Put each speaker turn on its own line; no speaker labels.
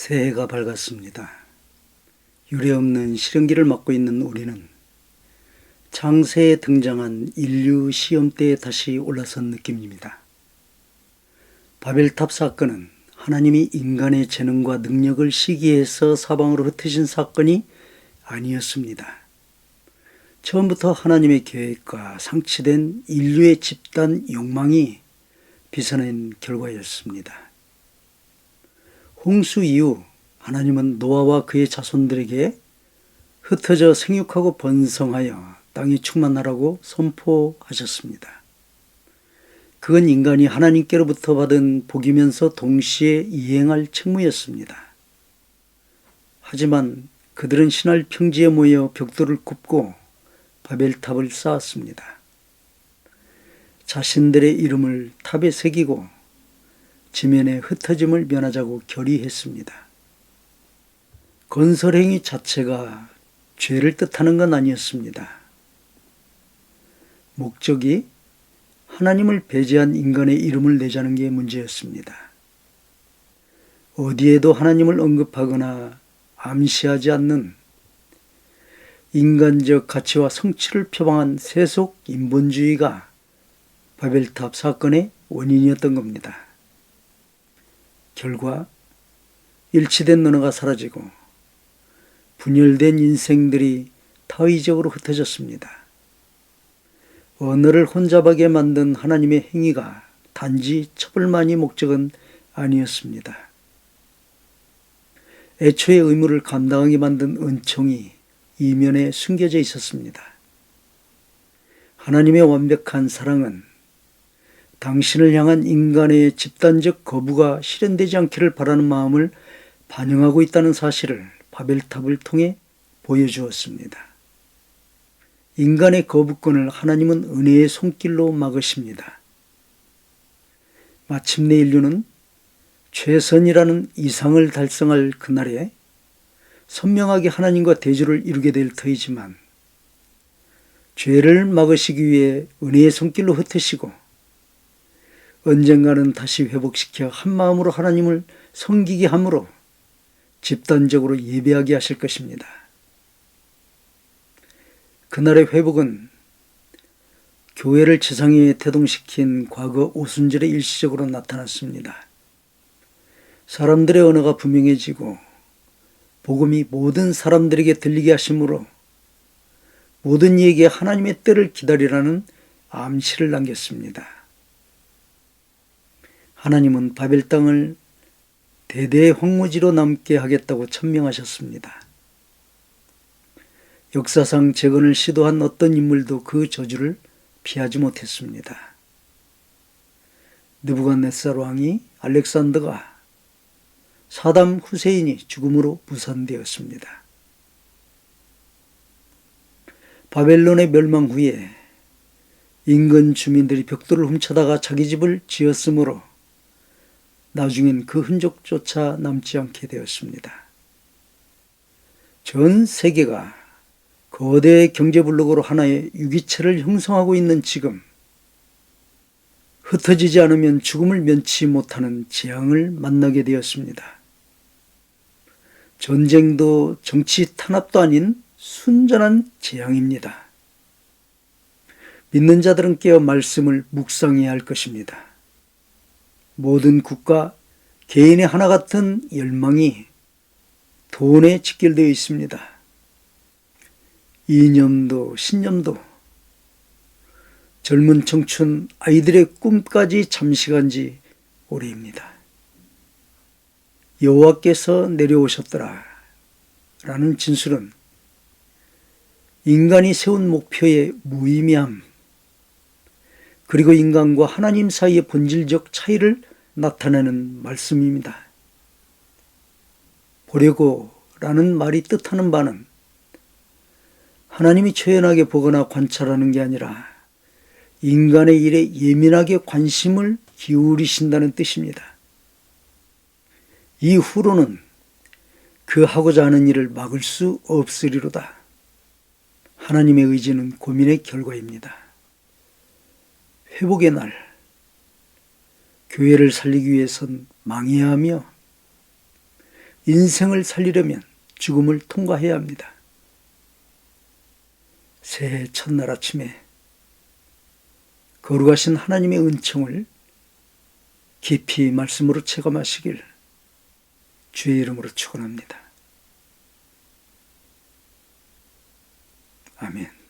새해가 밝았습니다. 유례없는 실현기를 맞고 있는 우리는 창세에 등장한 인류 시험대에 다시 올라선 느낌입니다. 바벨탑 사건은 하나님이 인간의 재능과 능력을 시기해서 사방으로 흩으신 사건이 아니었습니다. 처음부터 하나님의 계획과 상치된 인류의 집단 욕망이 빚어낸 결과였습니다. 홍수 이후 하나님은 노아와 그의 자손들에게 흩어져 생육하고 번성하여 땅이 충만하라고 선포하셨습니다. 그건 인간이 하나님께로부터 받은 복이면서 동시에 이행할 책무였습니다. 하지만 그들은 신할 평지에 모여 벽돌을 굽고 바벨탑을 쌓았습니다. 자신들의 이름을 탑에 새기고 지면의 흩어짐을 면하자고 결의했습니다. 건설 행위 자체가 죄를 뜻하는 건 아니었습니다. 목적이 하나님을 배제한 인간의 이름을 내자는 게 문제였습니다. 어디에도 하나님을 언급하거나 암시하지 않는 인간적 가치와 성취를 표방한 세속 인본주의가 바벨탑 사건의 원인이었던 겁니다. 결과 일치된 언어가 사라지고 분열된 인생들이 타의적으로 흩어졌습니다. 언어를 혼잡하게 만든 하나님의 행위가 단지 처벌만이 목적은 아니었습니다. 애초에 의무를 감당하게 만든 은총이 이면에 숨겨져 있었습니다. 하나님의 완벽한 사랑은 당신을 향한 인간의 집단적 거부가 실현되지 않기를 바라는 마음을 반영하고 있다는 사실을 바벨탑을 통해 보여주었습니다. 인간의 거부권을 하나님은 은혜의 손길로 막으십니다. 마침내 인류는 최선이라는 이상을 달성할 그날에 선명하게 하나님과 대조를 이루게 될 터이지만 죄를 막으시기 위해 은혜의 손길로 흩으시고 언젠가는 다시 회복시켜 한마음으로 하나님을 섬기게 함으로 집단적으로 예배하게 하실 것입니다. 그날의 회복은 교회를 지상에 태동시킨 과거 오순절에 일시적으로 나타났습니다. 사람들의 언어가 분명해지고 복음이 모든 사람들에게 들리게 하심으로 모든 이에게 하나님의 때를 기다리라는 암시를 남겼습니다. 하나님은 바벨 땅을 대대의 황무지로 남게 하겠다고 천명하셨습니다. 역사상 재건을 시도한 어떤 인물도 그 저주를 피하지 못했습니다. 느부갓네살 왕이 알렉산더가 사담 후세인이 죽음으로 무산되었습니다. 바벨론의 멸망 후에 인근 주민들이 벽돌을 훔쳐다가 자기 집을 지었으므로 나중엔 그 흔적조차 남지 않게 되었습니다. 전 세계가 거대 경제블록으로 하나의 유기체를 형성하고 있는 지금 흩어지지 않으면 죽음을 면치 못하는 재앙을 만나게 되었습니다. 전쟁도 정치 탄압도 아닌 순전한 재앙입니다. 믿는 자들은 깨어 말씀을 묵상해야 할 것입니다. 모든 국가, 개인의 하나 같은 열망이 돈에 직결되어 있습니다. 이념도 신념도 젊은 청춘 아이들의 꿈까지 잠시간 지 오래입니다. 여호와께서 내려오셨더라 라는 진술은 인간이 세운 목표의 무의미함 그리고 인간과 하나님 사이의 본질적 차이를 나타내는 말씀입니다. 보려고 라는 말이 뜻하는 바는 하나님이 초연하게 보거나 관찰하는 게 아니라 인간의 일에 예민하게 관심을 기울이신다는 뜻입니다. 이후로는 그 하고자 하는 일을 막을 수 없으리로다. 하나님의 의지는 고민의 결과입니다. 회복의 날, 교회를 살리기 위해선 망해야 하며 인생을 살리려면 죽음을 통과해야 합니다. 새해 첫날 아침에 거룩하신 하나님의 은총을 깊이 말씀으로 체감하시길 주의 이름으로 축원합니다. 아멘.